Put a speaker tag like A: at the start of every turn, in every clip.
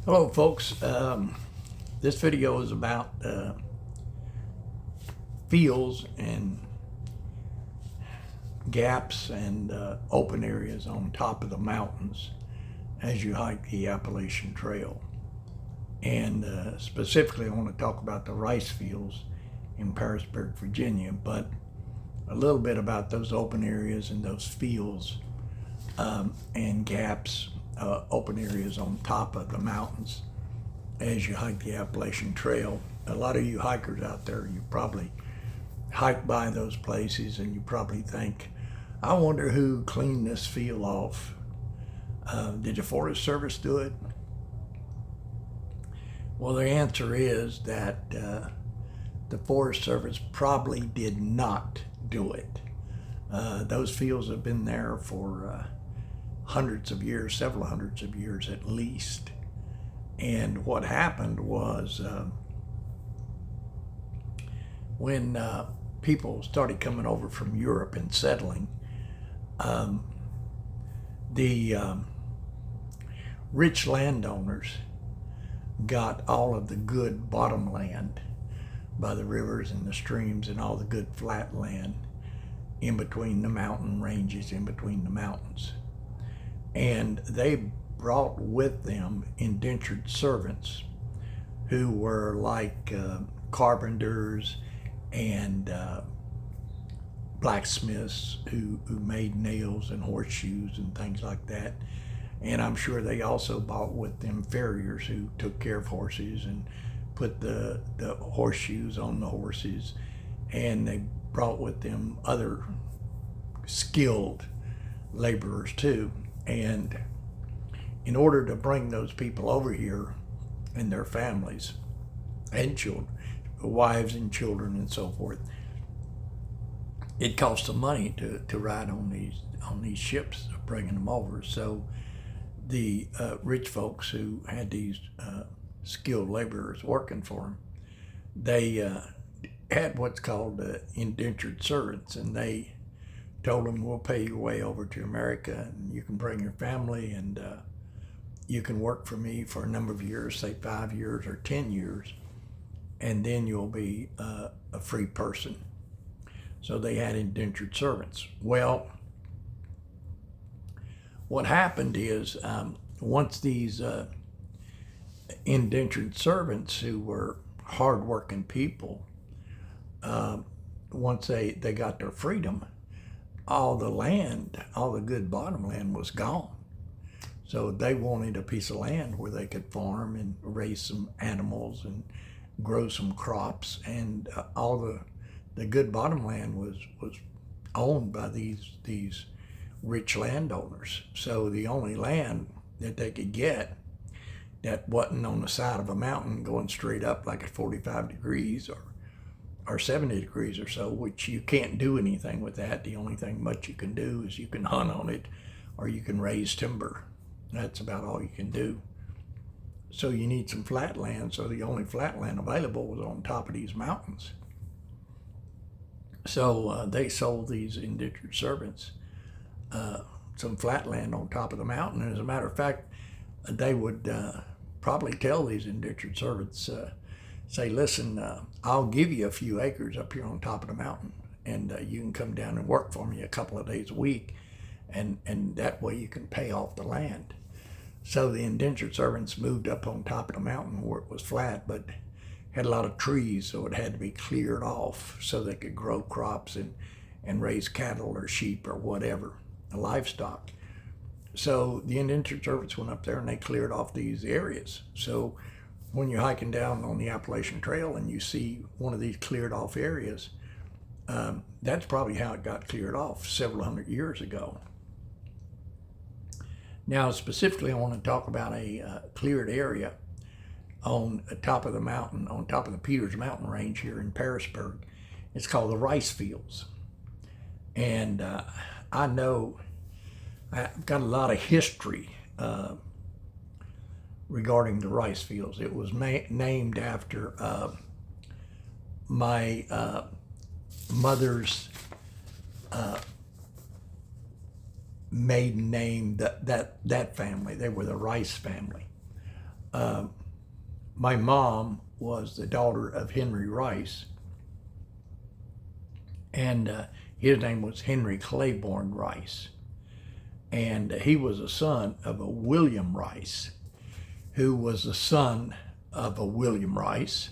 A: Hello folks, this video is about fields and gaps and open areas on top of the mountains as you hike the Appalachian Trail. And specifically I want to talk about the rice fields in Pearisburg, Virginia, but a little bit about those open areas and those fields and gaps, open areas on top of the mountains as you hike the Appalachian Trail. A lot of you hikers out there, you probably hike by those places and you probably think, I wonder who cleaned this field off. Did the Forest Service do it? Well, the answer is that the Forest Service probably did not do it. Those fields have been there for hundreds of years, several hundreds of years at least. And what happened was when people started coming over from Europe and settling, the rich landowners got all of the good bottomland by the rivers and the streams and all the good flat land in between the mountain ranges, in between the mountains. And they brought with them indentured servants who were like carpenters and blacksmiths who made nails and horseshoes and things like that. And I'm sure they also brought with them farriers who took care of horses and put the horseshoes on the horses. And they brought with them other skilled laborers too. And in order to bring those people over here and their families and children, wives and children and so forth, it cost them money to ride on these ships, bringing them over. So the rich folks who had these skilled laborers working for them, they had what's called indentured servants, and they told them, we'll pay your way over to America and you can bring your family and you can work for me for a number of years, say 5 years or 10 years, and then you'll be a free person. So they had indentured servants. Well, what happened is once these indentured servants, who were hardworking people, once they got their freedom, all the land, all the good bottom land was gone. So they wanted a piece of land where they could farm and raise some animals and grow some crops, and all the good bottom land was owned by these rich landowners. So the only land that they could get that wasn't on the side of a mountain going straight up like at 45 degrees or 70 degrees or so, which you can't do anything with that. The only thing much you can do is you can hunt on it or you can raise timber. That's about all you can do. So you need some flat land. So the only flat land available was on top of these mountains. So they sold these indentured servants some flat land on top of the mountain. And as a matter of fact, they would probably tell these indentured servants, say, listen, I'll give you a few acres up here on top of the mountain, and you can come down and work for me a couple of days a week, and that way you can pay off the land. So the indentured servants moved up on top of the mountain where it was flat, but had a lot of trees, so it had to be cleared off so they could grow crops and raise cattle or sheep or whatever, livestock. So the indentured servants went up there and they cleared off these areas. So when you're hiking down on the Appalachian Trail and you see one of these cleared off areas, that's probably how it got cleared off several hundred years ago. Now, specifically, I want to talk about a cleared area on the top of the mountain, on top of the Peters mountain range here in Pearisburg. It's called the rice fields. And I know I've got a lot of history regarding the rice fields. It was named after my mother's maiden name, that family. They were the Rice family. My mom was the daughter of Henry Rice, and his name was Henry Claiborne Rice. And he was a son of a William Rice, who was the son of a William Rice,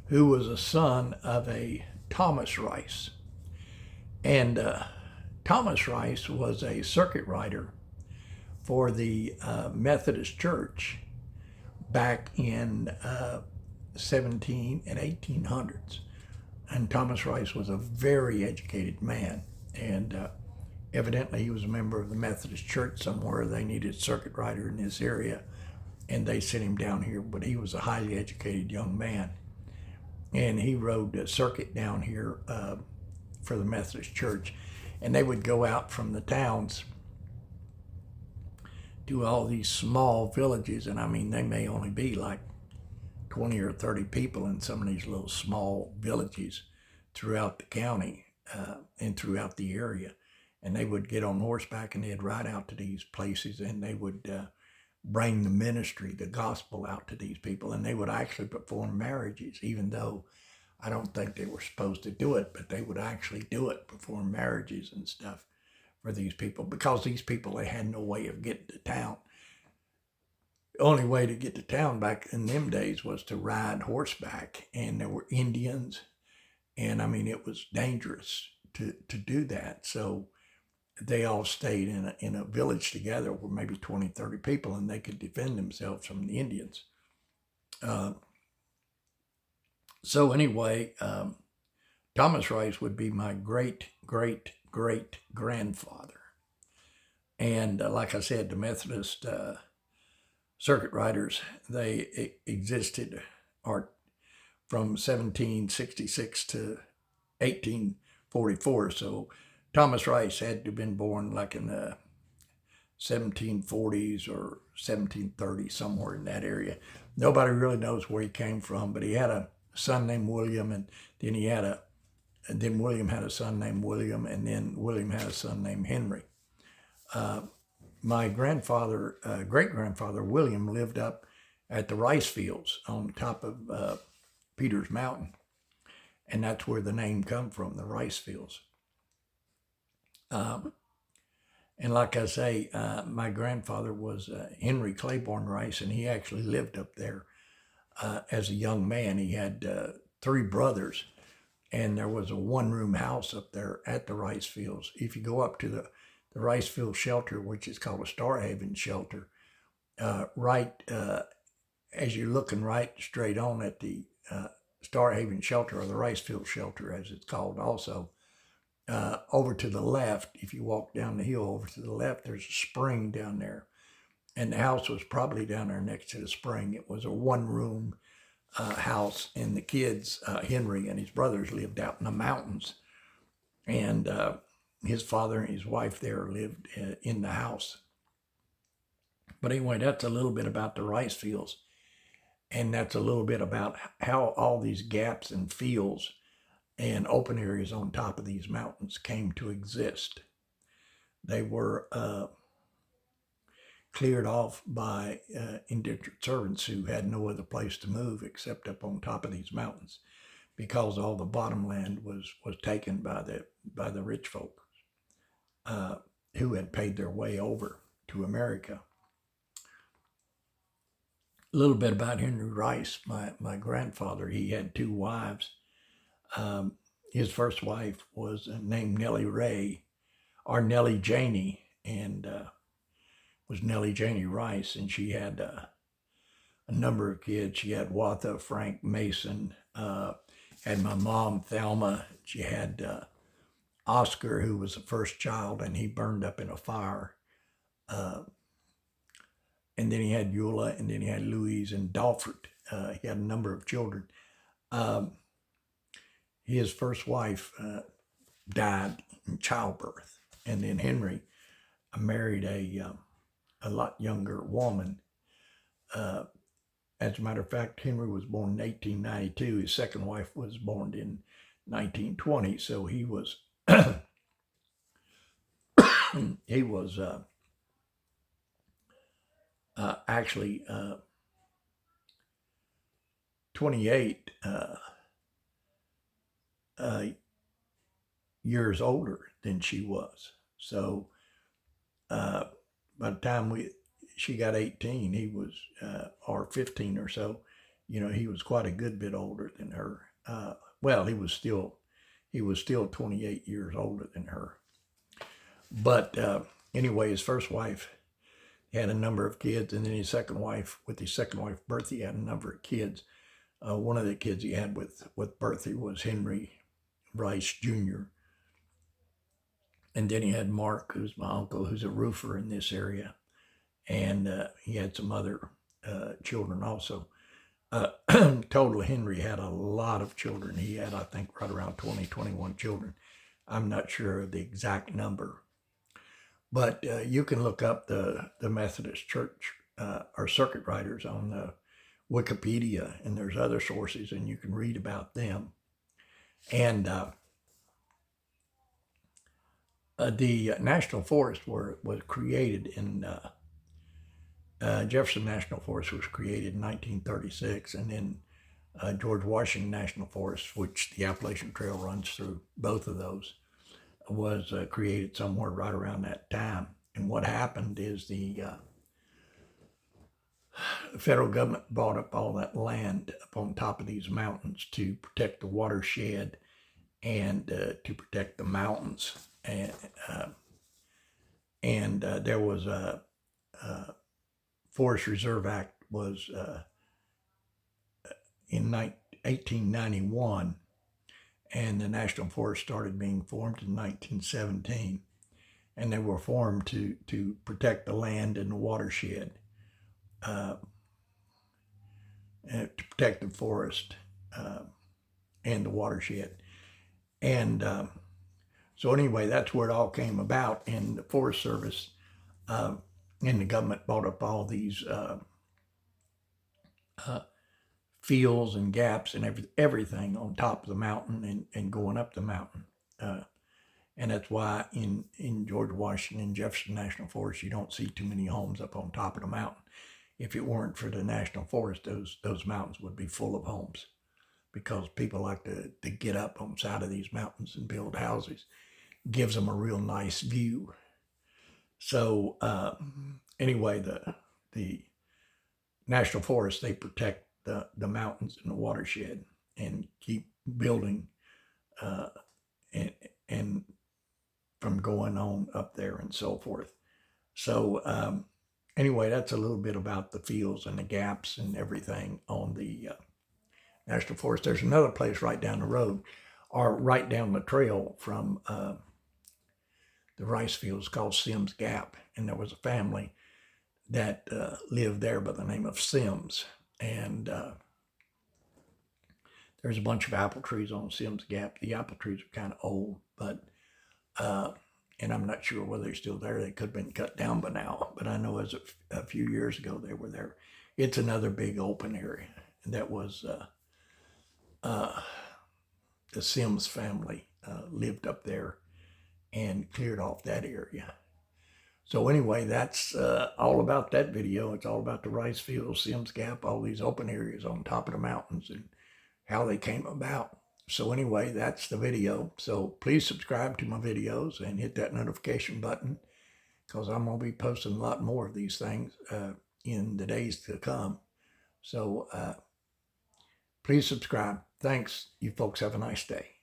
A: who was a son of a Thomas Rice. And Thomas Rice was a circuit rider for the Methodist Church back in 17 and 1800s. And Thomas Rice was a very educated man. And evidently he was a member of the Methodist Church somewhere. They needed a circuit rider in this area, and they sent him down here. But he was a highly educated young man. And he rode a circuit down here for the Methodist Church. And they would go out from the towns to all these small villages. And I mean, they may only be like 20 or 30 people in some of these little small villages throughout the county and throughout the area. And they would get on horseback and they'd ride out to these places, and they would bring the ministry, the gospel out to these people. And they would actually perform marriages, even though I don't think they were supposed to do it, but they would actually do it, perform marriages and stuff for these people, because these people, they had no way of getting to town. The only way to get to town back in them days was to ride horseback, and there were Indians, and I mean, it was dangerous to do that. So they all stayed in a village together with maybe 20, 30 people, and they could defend themselves from the Indians. So anyway, Thomas Rice would be my great, great, great grandfather. And like I said, the Methodist circuit riders, they existed from 1766 to 1844. So Thomas Rice had to have been born like in the 1740s or 1730s, somewhere in that area. Nobody really knows where he came from, but he had a son named William, and then William had a son named William, and then William had a son named Henry. My grandfather, great-grandfather William, lived up at the rice fields on top of Peters Mountain, and that's where the name come from, the rice fields. And like I say, my grandfather was Henry Claiborne Rice, and he actually lived up there as a young man. He had 3 brothers, and there was a one-room house up there at the rice fields. If you go up to the rice field shelter, which is called a Star Haven shelter, right as you're looking right straight on at the Star Haven shelter, or the rice field shelter as it's called also, over to the left, if you walk down the hill over to the left, there's a spring down there. And the house was probably down there next to the spring. It was a one-room house, and the kids, Henry and his brothers, lived out in the mountains. And his father and his wife there lived in the house. But anyway, that's a little bit about the rice fields. And that's a little bit about how all these gaps and fields and open areas on top of these mountains came to exist. They were cleared off by indentured servants who had no other place to move except up on top of these mountains, because all the bottom land was taken by the rich folk who had paid their way over to America. A little bit about Henry Rice, my grandfather. He had 2 wives. His first wife was named Nellie Ray, or Nellie Janey, and was Nellie Janey Rice, and she had a number of kids. She had Watha, Frank, Mason, had my mom, Thelma. She had Oscar, who was the first child, and he burned up in a fire. And then he had Eula, and then he had Louise and Dalford. He had a number of children. His first wife died in childbirth, and then Henry married a lot younger woman. As a matter of fact, Henry was born in 1892. His second wife was born in 1920. So he was he was actually 28 years older than she was. So by the time she got 18, he was, or 15 or so, he was quite a good bit older than her. Well, he was still 28 years older than her. But anyway, his first wife had a number of kids, and then his second wife, Bertha, had a number of kids. One of the kids he had with Bertha was Henry Rice Jr. And then he had Mark, who's my uncle, who's a roofer in this area. And he had some other children also. Total, Henry had a lot of children. He had, I think, right around 20, 21 children. I'm not sure of the exact number. But you can look up the Methodist Church or circuit riders on Wikipedia, and there's other sources, and you can read about them. And the National Forest was created in Jefferson National Forest was created in 1936, and then George Washington National Forest, which the Appalachian Trail runs through both of those, was created somewhere right around that time. And what happened is the federal government bought up all that land up on top of these mountains to protect the watershed and to protect the mountains. And there was a Forest Reserve Act was in 1891, and the National Forest started being formed in 1917, and they were formed to protect the land and the watershed, and to protect the forest and the watershed. And so anyway, that's where it all came about, and the Forest Service and the government bought up all these fields and gaps and everything on top of the mountain and going up the mountain. And that's why in George Washington and Jefferson National Forest, you don't see too many homes up on top of the mountain. If it weren't for the National Forest, those mountains would be full of homes, because people like to get up on the side of these mountains and build houses. It gives them a real nice view. So anyway, the National Forest, they protect the mountains and the watershed and keep building and from going on up there and so forth. So anyway, that's a little bit about the fields and the gaps and everything on the National Forest. There's another place right down the road, or right down the trail from the rice fields, called Sims Gap. And there was a family that lived there by the name of Sims. And there's a bunch of apple trees on Sims Gap. The apple trees are kind of old, but and I'm not sure whether they're still there. They could have been cut down by now, but I know as a few years ago they were there. It's another big open area. And that was the Sims family lived up there and cleared off that area. So anyway, that's all about that video. It's all about the rice fields, Sims Gap, all these open areas on top of the mountains and how they came about. So anyway, that's the video. So please subscribe to my videos and hit that notification button, because I'm going to be posting a lot more of these things in the days to come. So please subscribe. Thanks. You folks have a nice day.